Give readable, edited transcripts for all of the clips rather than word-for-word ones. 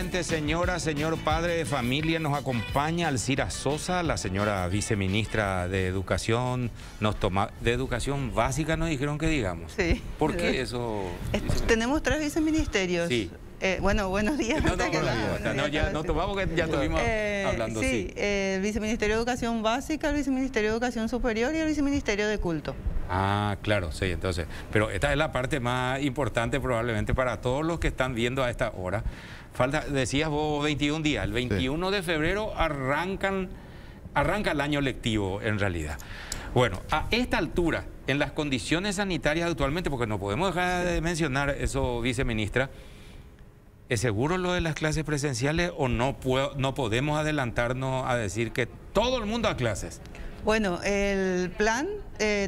Excelente, señora, señor padre de familia. Nos acompaña Alcira Sosa, la señora viceministra de Educación. De Educación Básica nos dijeron que digamos. Sí. ¿Por qué eso? Tenemos 3 viceministerios. Sí. Bueno, buenos días. No tomamos que ya estuvimos hablando. Sí, el Viceministerio de Educación Básica, el Viceministerio de Educación Superior y el Viceministerio de Culto. Ah, claro, sí, entonces. Pero esta es la parte más importante probablemente para todos los que están viendo a esta hora. Decías vos 21 días. El 21 de febrero arranca el año lectivo en realidad. Bueno, a esta altura, en las condiciones sanitarias actualmente, porque no podemos dejar de mencionar eso, viceministra, ¿es seguro lo de las clases presenciales o no podemos adelantarnos a decir que todo el mundo a clases? Bueno, el plan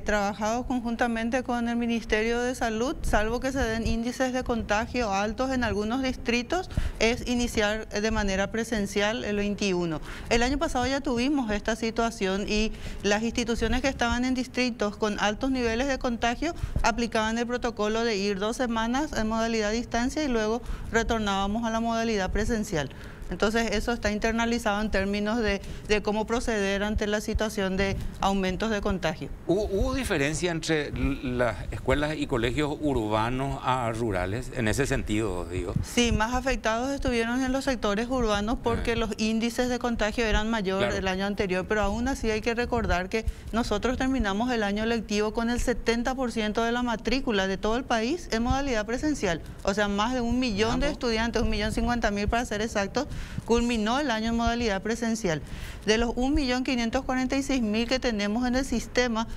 trabajado conjuntamente con el Ministerio de Salud, salvo que se den índices de contagio altos en algunos distritos, es iniciar de manera presencial el 21. El año pasado ya tuvimos esta situación y las instituciones que estaban en distritos con altos niveles de contagio aplicaban el protocolo de ir 2 semanas en modalidad distancia y luego retornábamos a la modalidad presencial. Entonces eso está internalizado en términos de cómo proceder ante la situación de aumentos de contagio. ¿Hubo diferencia entre las escuelas y colegios urbanos a rurales en ese sentido, digo? Sí, más afectados estuvieron en los sectores urbanos porque los índices de contagio eran mayores del año anterior, pero aún así hay que recordar que nosotros terminamos el año lectivo con el 70% de la matrícula de todo el país en modalidad presencial. O sea, más de 1 millón de estudiantes, 1.050.000 para ser exactos, culminó el año en modalidad presencial. De los 1.546.000 que tenemos en el sistema,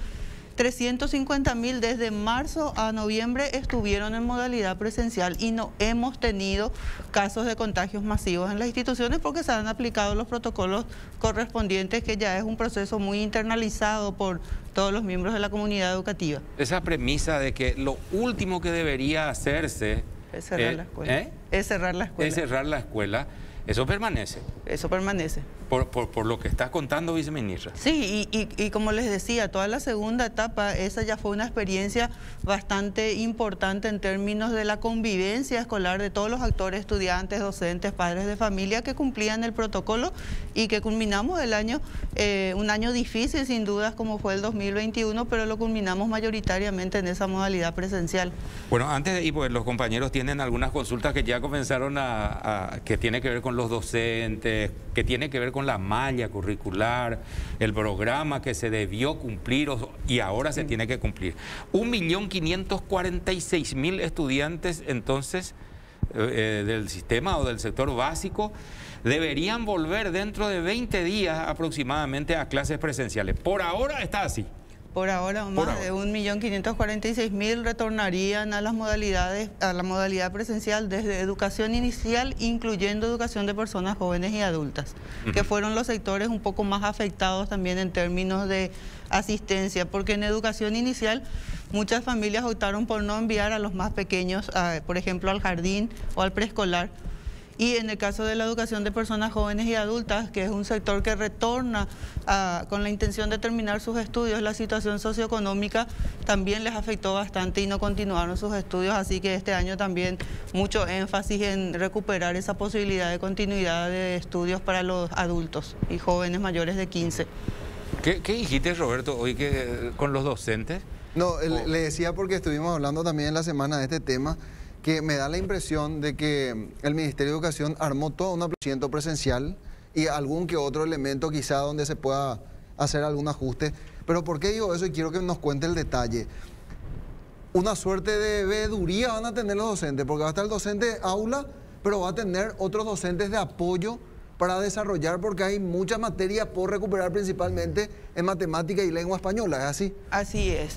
350.000 desde marzo a noviembre estuvieron en modalidad presencial y no hemos tenido casos de contagios masivos en las instituciones porque se han aplicado los protocolos correspondientes, que ya es un proceso muy internalizado por todos los miembros de la comunidad educativa. Esa premisa de que lo último que debería hacerse es cerrar la escuela. Es cerrar la escuela. Es cerrar la escuela. Eso permanece. Eso permanece. Por lo que estás contando, viceministra. Sí, y como les decía, toda la segunda etapa, esa ya fue una experiencia bastante importante en términos de la convivencia escolar de todos los actores, estudiantes, docentes, padres de familia que cumplían el protocolo y que culminamos el año, un año difícil sin dudas como fue el 2021, pero lo culminamos mayoritariamente en esa modalidad presencial. Bueno, antes de ir, pues los compañeros tienen algunas consultas que ya comenzaron que tiene que ver con los docentes, que tiene que ver con la malla curricular, el programa que se debió cumplir y ahora se tiene que cumplir. 1.546.000 estudiantes entonces del sistema o del sector básico deberían volver dentro de 20 días aproximadamente a clases presenciales. Por ahora está así. Por ahora, más de 1.546.000 retornarían a las modalidades, a la modalidad presencial desde educación inicial, incluyendo educación de personas jóvenes y adultas, que fueron los sectores un poco más afectados también en términos de asistencia, porque en educación inicial muchas familias optaron por no enviar a los más pequeños, por ejemplo, al jardín o al preescolar. Y en el caso de la educación de personas jóvenes y adultas, que es un sector que retorna con la intención de terminar sus estudios, la situación socioeconómica también les afectó bastante y no continuaron sus estudios, así que este año también mucho énfasis en recuperar esa posibilidad de continuidad de estudios para los adultos y jóvenes mayores de 15. ¿Qué dijiste, Roberto, hoy con los docentes? No, le decía porque estuvimos hablando también en la semana de este tema, que me da la impresión de que el Ministerio de Educación armó todo un 100% presencial y algún que otro elemento quizá donde se pueda hacer algún ajuste. Pero ¿por qué digo eso? Y quiero que nos cuente el detalle. Una suerte de veeduría van a tener los docentes, porque va a estar el docente aula, pero va a tener otros docentes de apoyo para desarrollar, porque hay muchas materias por recuperar, principalmente en matemática y lengua española, ¿es así? Así es.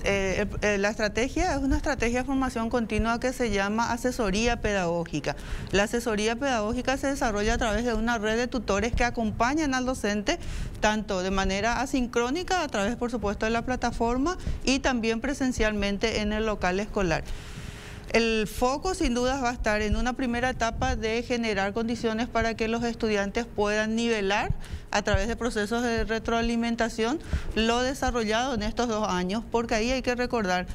La estrategia es una estrategia de formación continua que se llama asesoría pedagógica. La asesoría pedagógica se desarrolla a través de una red de tutores que acompañan al docente, tanto de manera asincrónica, a través, por supuesto, de la plataforma, y también presencialmente en el local escolar. El foco sin dudas va a estar en una primera etapa de generar condiciones para que los estudiantes puedan nivelar a través de procesos de retroalimentación lo desarrollado en estos 2 años, porque ahí hay que recordar,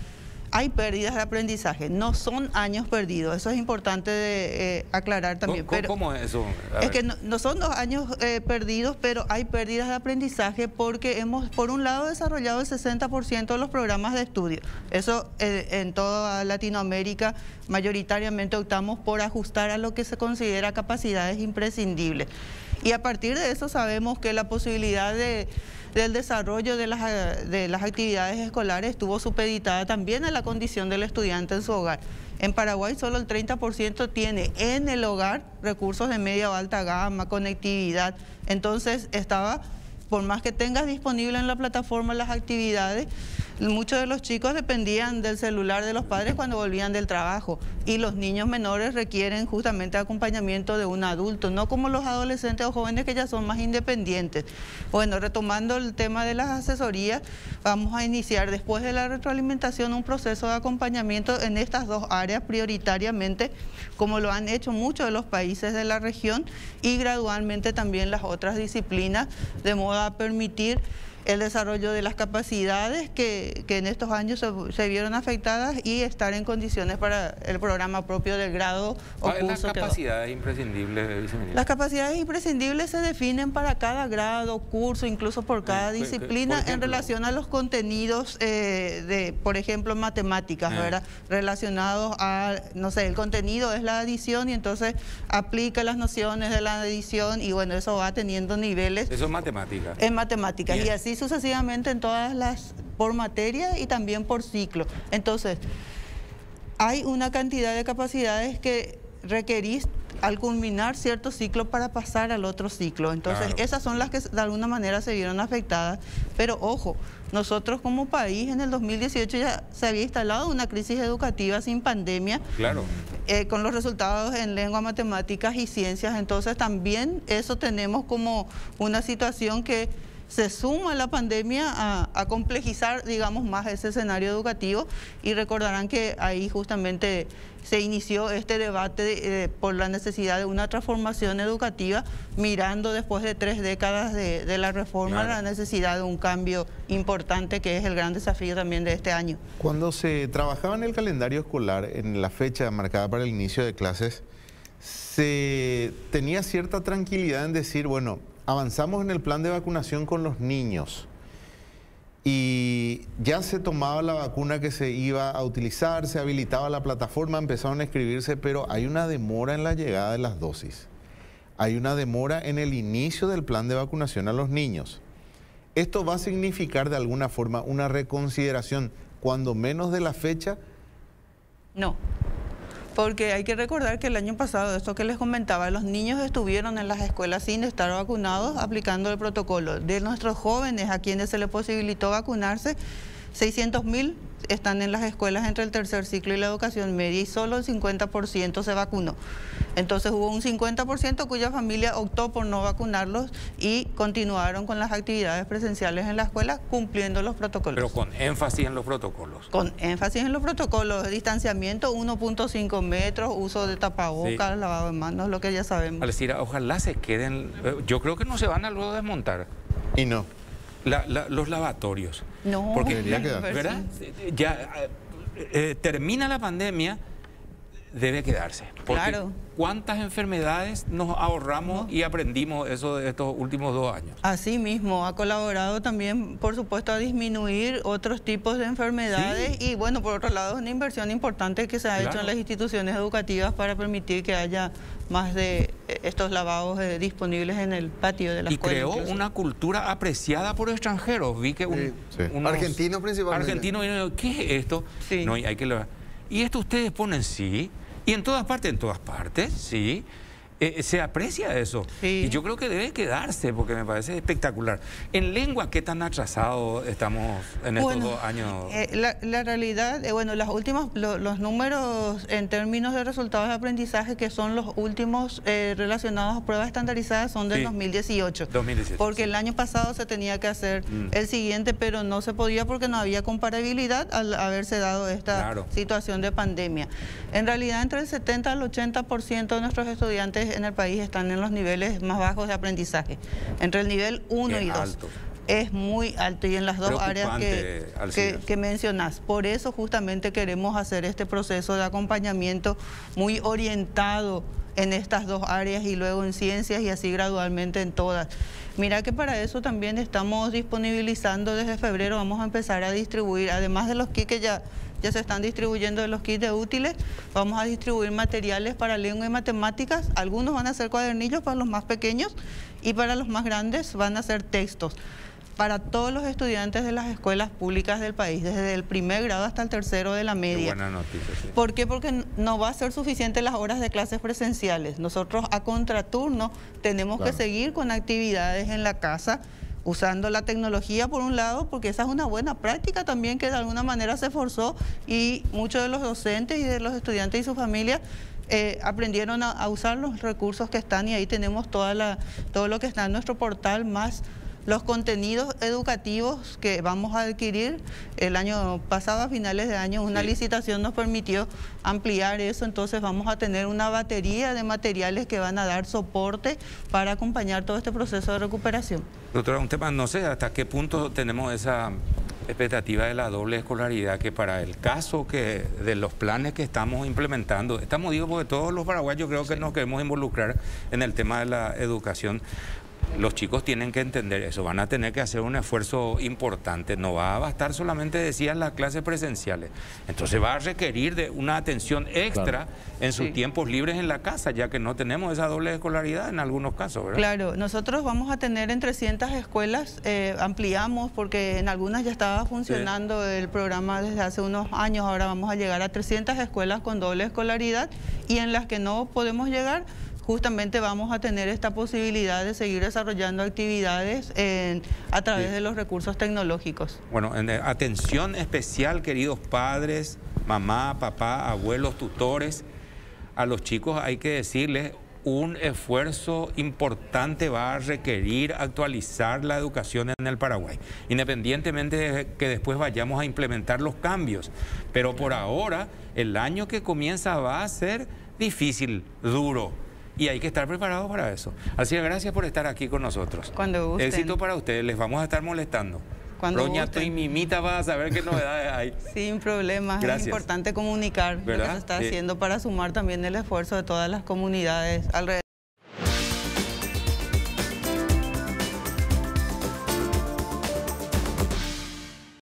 hay pérdidas de aprendizaje, no son años perdidos, eso es importante de, aclarar también. ¿Cómo es eso? Es que no son 2 años perdidos, pero hay pérdidas de aprendizaje porque hemos, por un lado, desarrollado el 60% de los programas de estudio. Eso en toda Latinoamérica mayoritariamente optamos por ajustar a lo que se considera capacidades imprescindibles. Y a partir de eso sabemos que la posibilidad del desarrollo de las actividades escolares estuvo supeditada también a la condición del estudiante en su hogar. En Paraguay solo el 30% tiene en el hogar recursos de media o alta gama, conectividad. Entonces por más que tengas disponible en la plataforma las actividades, muchos de los chicos dependían del celular de los padres cuando volvían del trabajo, y los niños menores requieren justamente acompañamiento de un adulto, no como los adolescentes o jóvenes que ya son más independientes. Bueno, retomando el tema de las asesorías, vamos a iniciar después de la retroalimentación un proceso de acompañamiento en estas 2 áreas prioritariamente, como lo han hecho muchos de los países de la región, y gradualmente también las otras disciplinas, de modo a permitir el desarrollo de las capacidades que en estos años se vieron afectadas y estar en condiciones para el programa propio del grado o curso. ¿Cuáles las capacidades imprescindibles, viceministra? Las capacidades imprescindibles se definen para cada grado, curso, incluso por cada disciplina, en relación a los contenidos por ejemplo, matemáticas, ¿verdad? Relacionados a, no sé, el contenido es la adición y entonces aplica las nociones de la adición y bueno, eso va teniendo niveles. Eso es matemática. En matemáticas. Bien. Y así sucesivamente en todas las, por materia y también por ciclo. Entonces, hay una cantidad de capacidades que requerís al culminar cierto ciclo para pasar al otro ciclo. Entonces, claro, esas son las que de alguna manera se vieron afectadas. Pero ojo, nosotros como país en el 2018 ya se había instalado una crisis educativa sin pandemia. Claro. Con los resultados en lengua, matemáticas y ciencias. Entonces, también eso tenemos como una situación que se suma la pandemia a complejizar, digamos, más ese escenario educativo, y recordarán que ahí justamente se inició este debate por la necesidad de una transformación educativa, mirando después de 3 décadas de la reforma, claro, la necesidad de un cambio importante, que es el gran desafío también de este año. Cuando se trabajaba en el calendario escolar, en la fecha marcada para el inicio de clases, se tenía cierta tranquilidad en decir, bueno, avanzamos en el plan de vacunación con los niños y ya se tomaba la vacuna que se iba a utilizar, se habilitaba la plataforma, empezaron a inscribirse, pero hay una demora en la llegada de las dosis. Hay una demora en el inicio del plan de vacunación a los niños. ¿Esto va a significar de alguna forma una reconsideración, cuando menos, de la fecha? No. Porque hay que recordar que el año pasado, esto que les comentaba, los niños estuvieron en las escuelas sin estar vacunados aplicando el protocolo. De nuestros jóvenes a quienes se les posibilitó vacunarse, 600.000 están en las escuelas entre el tercer ciclo y la educación media, y solo el 50% se vacunó. Entonces hubo un 50% cuya familia optó por no vacunarlos y continuaron con las actividades presenciales en la escuela cumpliendo los protocolos. Pero con énfasis en los protocolos. Con énfasis en los protocolos, distanciamiento 1.5 metros, uso de tapabocas, sí, lavado de manos, lo que ya sabemos. Alcira, ojalá se queden, yo creo que no se van a luego desmontar. Y no. Los lavatorios. No, porque ¿verdad? Ya termina la pandemia, debe quedarse. Porque claro. ¿Cuántas enfermedades nos ahorramos y aprendimos eso de estos últimos 2 años? Así mismo, ha colaborado también, por supuesto, a disminuir otros tipos de enfermedades, sí, y bueno, por otro lado, es una inversión importante que se ha hecho en las instituciones educativas para permitir que haya más de estos lavados disponibles en el patio de la escuela. Y creó incluso una cultura apreciada por extranjeros. Vi que argentinos principalmente. Argentinos, ¿qué es esto? Sí. No, hay que y esto ustedes ponen sí. Y en todas partes, sí, se aprecia eso. Sí. Y yo creo que debe quedarse, porque me parece espectacular. En lengua, ¿qué tan atrasados estamos en estos 2 años? La realidad, bueno, los números en términos de resultados de aprendizaje, que son los últimos relacionados a pruebas estandarizadas, son del 2018. Porque el año pasado se tenía que hacer el siguiente, pero no se podía porque no había comparabilidad al haberse dado esta situación de pandemia. En realidad, entre el 70 al 80% de nuestros estudiantes en el país están en los niveles más bajos de aprendizaje, entre el nivel 1 y 2. es muy alto y en las dos áreas que mencionás. Por eso justamente queremos hacer este proceso de acompañamiento muy orientado en estas dos áreas y luego en ciencias y así gradualmente en todas. Mira que para eso también estamos disponibilizando desde febrero, vamos a empezar a distribuir, además de los kits que ya se están distribuyendo de los kits de útiles, vamos a distribuir materiales para lengua y matemáticas, algunos van a ser cuadernillos para los más pequeños y para los más grandes van a ser textos. Para todos los estudiantes de las escuelas públicas del país, desde el primer grado hasta el tercero de la media. Qué buena noticia, sí. ¿Por qué? Porque no va a ser suficiente las horas de clases presenciales. Nosotros a contraturno tenemos que seguir con actividades en la casa, usando la tecnología por un lado, porque esa es una buena práctica también que de alguna manera se forzó y muchos de los docentes y de los estudiantes y sus familias aprendieron a usar los recursos que están y ahí tenemos todo lo que está en nuestro portal más los contenidos educativos que vamos a adquirir. El año pasado, a finales de año, una licitación nos permitió ampliar eso, entonces vamos a tener una batería de materiales que van a dar soporte para acompañar todo este proceso de recuperación. Doctora, un tema, no sé hasta qué punto tenemos esa expectativa de la doble escolaridad, que para el caso que de los planes que estamos implementando, digo porque todos los paraguayos creo que nos queremos involucrar en el tema de la educación. Los chicos tienen que entender eso, van a tener que hacer un esfuerzo importante, no va a bastar solamente, decían, las clases presenciales, entonces va a requerir de una atención extra en sus tiempos libres en la casa, ya que no tenemos esa doble escolaridad en algunos casos, ¿verdad? Claro, nosotros vamos a tener en 300 escuelas, ampliamos porque en algunas ya estaba funcionando el programa desde hace unos años, ahora vamos a llegar a 300 escuelas con doble escolaridad y en las que no podemos llegar, justamente vamos a tener esta posibilidad de seguir desarrollando actividades a través de los recursos tecnológicos. Bueno, atención especial, queridos padres, mamá, papá, abuelos, tutores, a los chicos hay que decirles, un esfuerzo importante va a requerir actualizar la educación en el Paraguay, independientemente de que después vayamos a implementar los cambios. Pero por ahora, el año que comienza va a ser difícil, duro. Y hay que estar preparados para eso. Así que gracias por estar aquí con nosotros. Cuando gusten. Éxito para ustedes, les vamos a estar molestando. Cuando Doña gusten. y Mimita va a saber qué novedades hay. Sin problemas, Gracias. Es importante comunicar lo que se está haciendo para sumar también el esfuerzo de todas las comunidades alrededor.